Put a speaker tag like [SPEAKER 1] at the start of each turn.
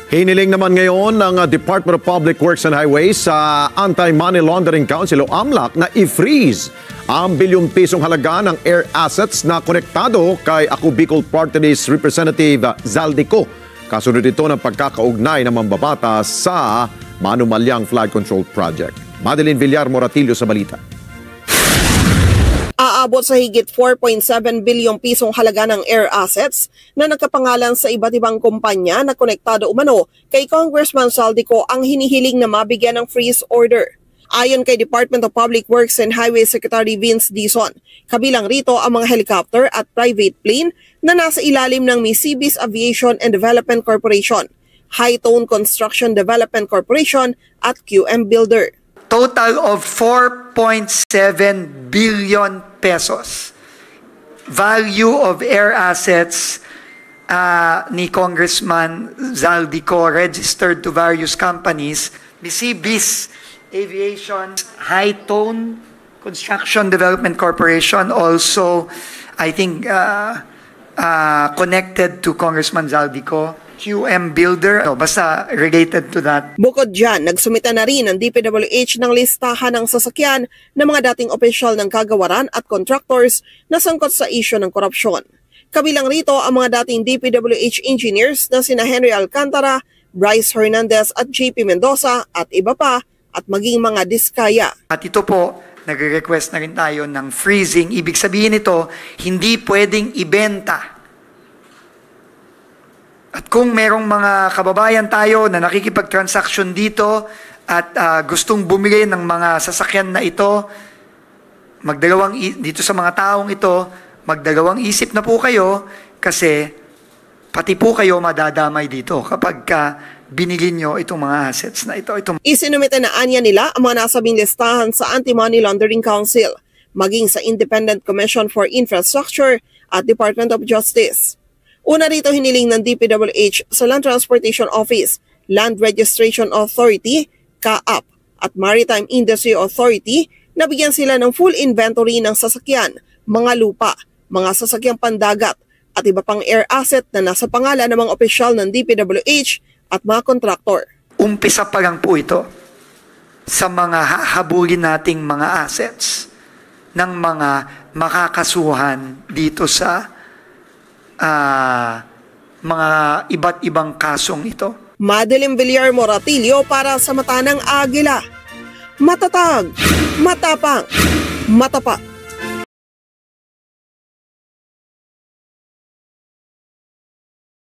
[SPEAKER 1] Hiniling naman ngayon ng Department of Public Works and Highways sa Anti-Money Laundering Council o AMLAC na i-freeze ang bilyong pisong halaga ng air assets na konektado kay Ako Bicol Party List Representative Zaldico. Kasunod ito ng pagkakaugnay ng mambabatas sa Manumalyang Flood Control Project. Madeline Villar Moratillo sa balita.
[SPEAKER 2] Aabot sa higit 4.7 bilyong pisong halaga ng air assets na nagkapangalan sa iba't ibang kumpanya na konektado umano kay Congressman Zaldico ang hinihiling na mabigyan ng freeze order. Ayon kay Department of Public Works and Highways Secretary Vince Dizon, kabilang rito ang mga helicopter at private plane na nasa ilalim ng Misibis Aviation and Development Corporation, High-Tone Construction Development Corporation at QM Builder.
[SPEAKER 3] Total of 4.7 billion pesos value of air assets ni Congressman Zaldico registered to various companies. Misibis Aviation, High-Tone Construction Development Corporation, also I think connected to Congressman Zaldico. QM Builder, basta related to that.
[SPEAKER 2] Bukod dyan, nagsumita na rin ang DPWH ng listahan ng sasakyan ng mga dating opisyal ng kagawaran at contractors na sangkot sa isyu ng korupsyon. Kabilang rito ang mga dating DPWH engineers na sina Henry Alcantara, Bryce Hernandez at JP Mendoza at iba pa at maging mga diskaya.
[SPEAKER 3] At ito po, nagre-request na rin tayo ng freezing. Ibig sabihin ito, hindi pwedeng ibenta. At kung merong mga kababayan tayo na nakikipag-transaction dito at gustong bumili ng mga sasakyan na ito, dito sa mga taong ito, magdalawang isip na po kayo kasi pati po kayo madadamay dito kapag binili nyo itong mga assets na ito.
[SPEAKER 2] Isinumite na anya nila ang mga nasabing listahan sa Anti-Money Laundering Council, maging sa Independent Commission for Infrastructure at Department of Justice. Una rito hiniling ng DPWH sa Land Transportation Office, Land Registration Authority, CAAP at Maritime Industry Authority na bigyan sila ng full inventory ng sasakyan, mga lupa, mga sasakyang pandagat at iba pang air asset na nasa pangalan ng mga opisyal ng DPWH at mga kontraktor.
[SPEAKER 3] Umpisa pa lang po ito sa mga hahabulin nating mga assets ng mga makakasuhan dito sa mga iba't ibang kasong ito.
[SPEAKER 2] Madeline Villar Moratillo para sa Mata ng Agila. Matatag, matapang, matapat.